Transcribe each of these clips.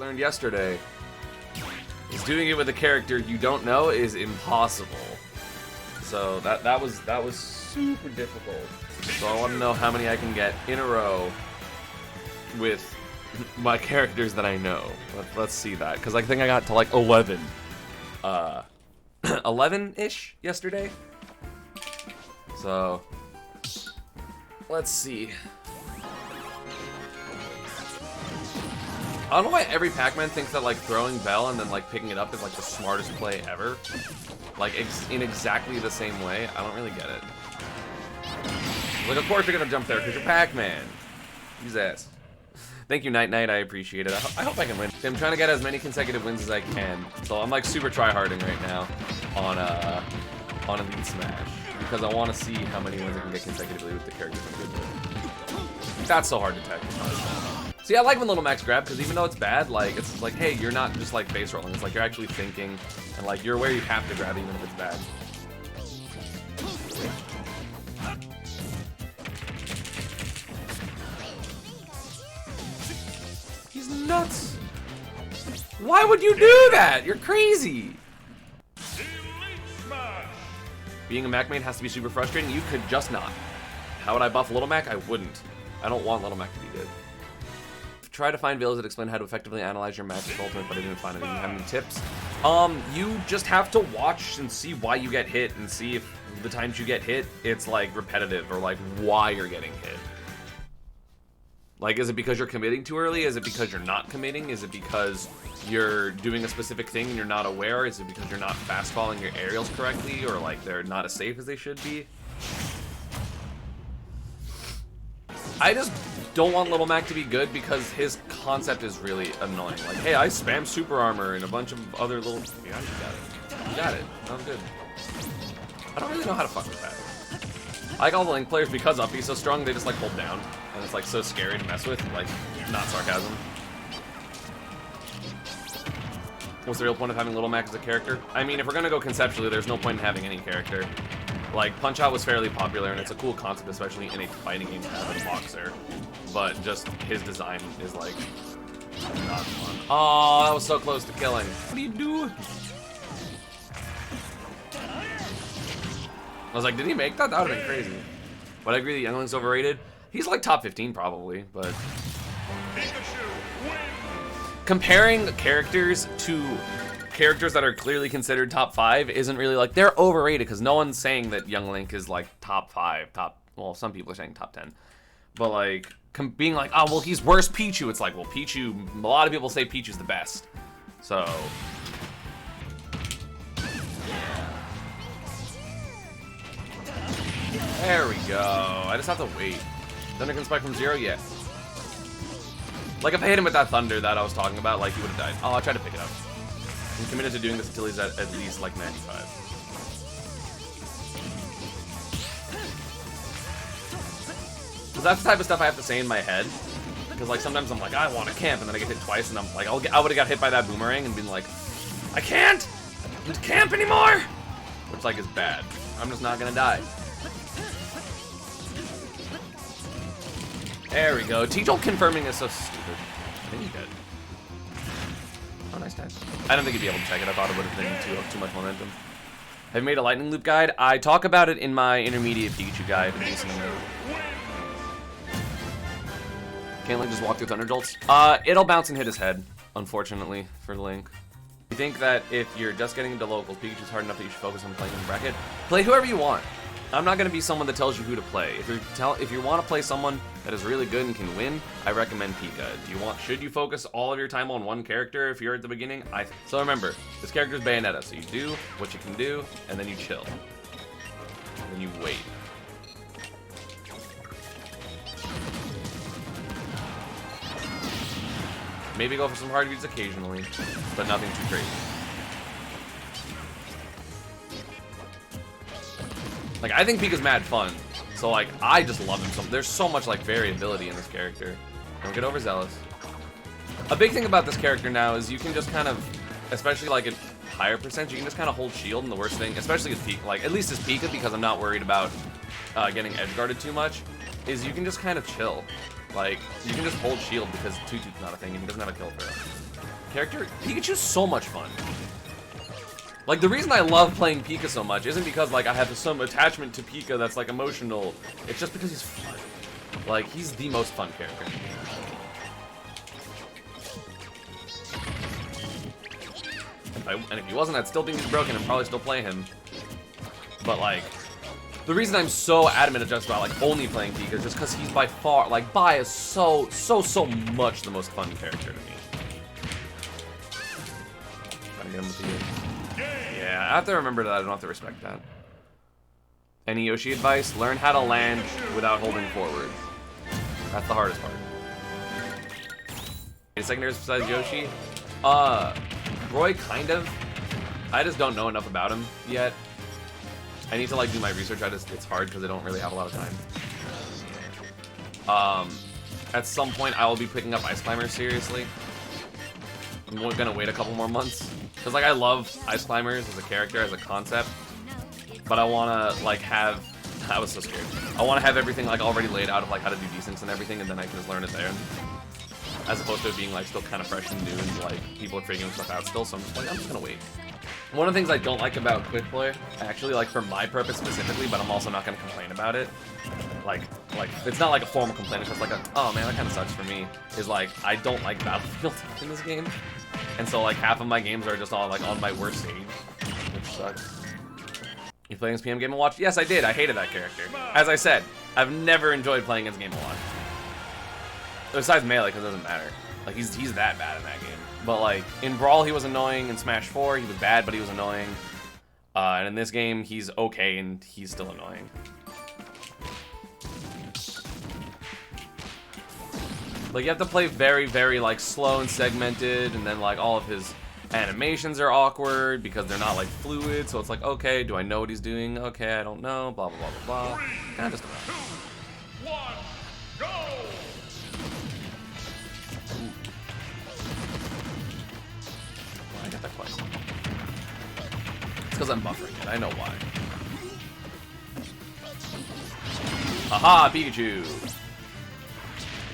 learned yesterday is doing it with a character you don't know is impossible. So that was super difficult. So I want to know how many I can get in a row with my characters that I know. Let's see that, because I think I got to like 11. 11-ish yesterday. So let's see. I don't know why every Pac-Man thinks that like throwing Bell and then like picking it up is like the smartest play ever. Like in exactly the same way. I don't really get it. Like, of course you're gonna jump there because you're Pac-Man. Use ass. Thank you, Night Night. I appreciate it. I hope I can win. I'm trying to get as many consecutive wins as I can. So I'm like super try-harding right now on Elite Smash because I want to see how many wins I can get consecutively with the characters I'm good with. That's so hard to tech. See, I like when Little Max grab because even though it's bad, like it's like, hey, you're not just like base rolling. It's like you're actually thinking and like you're aware you have to grab even if it's bad. He's nuts. Why would you do that? You're crazy. Being a Mac main has to be super frustrating. You could just not. How would I buff Little Mac? I wouldn't. I don't want Little Mac to be good. Try to find videos that explain how to effectively analyze your Mac's ultimate, but I didn't find it. Do you have any tips? You just have to watch and see why you get hit and see if the times you get hit, it's like repetitive or like why you're getting hit. Like, is it because you're committing too early? Is it because you're not committing? Is it because you're doing a specific thing and you're not aware? Is it because you're not fast following your aerials correctly or like they're not as safe as they should be? I just don't want Little Mac to be good because his concept is really annoying. Like, hey, I spam super armor and a bunch of other little... Yeah, you got it. You got it. Sounds good. I don't really know how to fuck with that. I like all the Link players because Uppy's so strong, they just like hold down. And it's like so scary to mess with, like, not sarcasm. What's the real point of having Little Mac as a character? I mean, if we're gonna go conceptually, there's no point in having any character. Like, Punch-Out was fairly popular, and it's a cool concept, especially in a fighting game to have a boxer. But just his design is, like, not fun. Oh, that was so close to killing. What do you do? I was like, did he make that? That would have been crazy. But I agree that Youngling's overrated. He's like top 15 probably, but... Comparing characters to characters that are clearly considered top 5 isn't really like, they're overrated because no one's saying that Young Link is like top 5, well, some people are saying top 10. But like, being like, oh, well, he's worse Pichu, it's like, well, Pichu, a lot of people say Pichu's the best. So... There we go. I just have to wait. Thunder can spike from 0? Yeah. Like, if I hit him with that thunder that I was talking about, like, he would have died. Oh, I'll try to pick it up. I'm committed to doing this until he's at least, like, 95. Because that's the type of stuff I have to say in my head. Because, like, sometimes I'm like, I want to camp, and then I get hit twice, and I'm like, I would have got hit by that boomerang and been like, I can't camp anymore! Which, like, is bad. I'm just not gonna die. There we go. T-Jolt confirming is so stupid. I think he's dead. Oh, nice time. I don't think he'd be able to check it. I thought it would have been too much momentum. Have you made a lightning loop guide? I talk about it in my intermediate Pikachu guide. Can't Link just walk through Thunder Jolts? It'll bounce and hit his head, unfortunately, for Link. You think that if you're just getting into locals, Pikachu's hard enough that you should focus on playing in the bracket? Play whoever you want. I'm not going to be someone that tells you who to play. If you want to play someone that is really good and can win, I recommend Pika. Should you focus all of your time on one character if you're at the beginning? So remember, this character is Bayonetta, so you do what you can do, and then you chill. And then you wait. Maybe go for some hard beats occasionally, but nothing too crazy. Like, I think Pika's mad fun, so, like, I just love him so much. There's so much, like, variability in this character. Don't get overzealous. A big thing about this character now is you can just kind of, especially, like, at higher percent, you can just kind of hold shield, and the worst thing, especially as Pika, like, at least as Pika, because I'm not worried about getting edge-guarded too much, is you can just kind of chill. Like, you can just hold shield because Tutu's not a thing, and he doesn't have a kill throw. character, Pikachu's so much fun. Like, the reason I love playing Pika so much isn't because, like, I have some attachment to Pika that's, like, emotional. It's just because he's fun. Like, he's the most fun character in the game. And if he wasn't, I'd still think he's broken and probably still play him. But, like, the reason I'm so adamant just about, like, only playing Pika is just because he's by far, like, so much the most fun character to me. Gotta get him with the... Yeah, I have to remember that I don't have to respect that. Any Yoshi advice? Learn how to land without holding forward. That's the hardest part. Any secondaries besides Yoshi? Roy, kind of. I just don't know enough about him yet. I need to, like, do my research. It's hard because I don't really have a lot of time. At some point, I will be picking up Ice Climbers seriously. I'm gonna wait a couple more months. Because, like, I love Ice Climbers as a character, as a concept. But I want to, like, have... I was so scared. I want to have everything, like, already laid out of, like, how to do desyncs and everything, and then I can just learn it there. As opposed to it being, like, still kind of fresh and new, and, like, people are figuring stuff out still, so I'm just like, I'm just gonna wait. One of the things I don't like about Quickplay, actually, like, for my purpose specifically, but I'm also not gonna complain about it, like, it's not like a formal complaint, it's just like a, oh man, that kind of sucks for me, is, like, I don't like Battlefield in this game. And so, like, half of my games are just all, like, on my worst stage, which sucks. You playing against PM Game & Watch? Yes, I did. I hated that character. As I said, I've never enjoyed playing against Game & Watch. Besides Melee, because it doesn't matter. Like, he's that bad in that game. But, like, in Brawl, he was annoying. In Smash 4, he was bad, but he was annoying. And in this game, he's okay, and he's still annoying. Like, you have to play very, very, like, slow and segmented, and then, like, all of his animations are awkward because they're not, like, fluid, so it's like, okay, do I know what he's doing? Okay, I don't know, blah, blah, blah, blah, blah. Kind of just about. 2, 1, go! I got that twice. It's because I'm buffering it, I know why. Aha, Pikachu!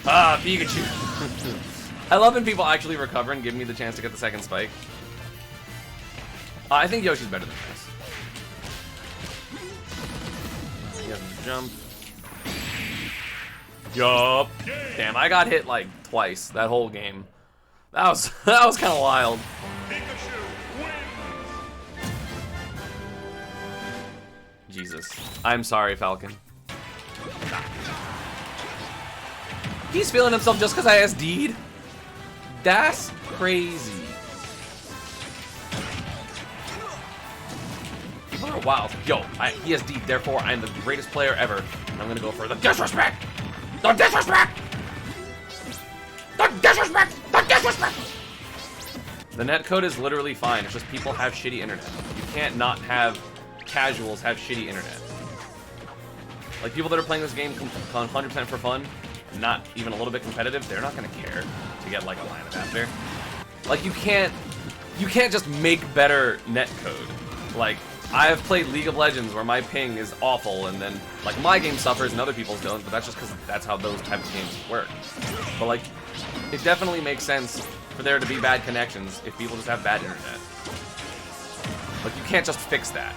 Ah, Pikachu! I love when people actually recover and give me the chance to get the second spike. I think Yoshi's better than this. He has to jump. Yup. Damn, I got hit like twice that whole game. That was kind of wild. Jesus. I'm sorry, Falcon. He's feeling himself just because I SD'd? That's crazy. People are wild. Yo, he SD'd, therefore I'm the greatest player ever. And I'm gonna go for the disrespect! The disrespect! The disrespect! The disrespect! The netcode is literally fine. It's just people have shitty internet. You can't not have casuals have shitty internet. Like, people that are playing this game 100% for fun, not even a little bit competitive, they're not gonna care to get like a line adapter. Like, you can't just make better netcode. Like, I have played League of Legends where my ping is awful, and then like my game suffers and other people's don't, but that's just because that's how those types of games work. But like, it definitely makes sense for there to be bad connections if people just have bad internet. Like, you can't just fix that.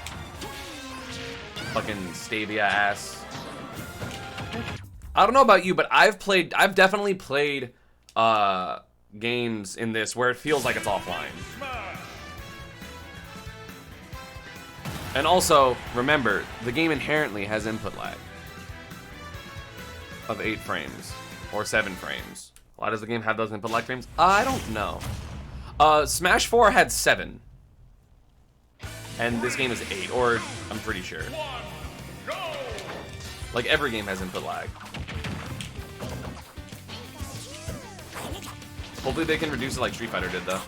Fucking Stavia ass. I don't know about you, but I've definitely played games in this where it feels like it's offline. And also, remember, the game inherently has input lag of 8 frames or 7 frames. Why does the game have those input lag frames? I don't know. Smash 4 had 7. And this game is 8, or I'm pretty sure. Like, every game has input lag. Hopefully they can reduce it like Street Fighter did, though.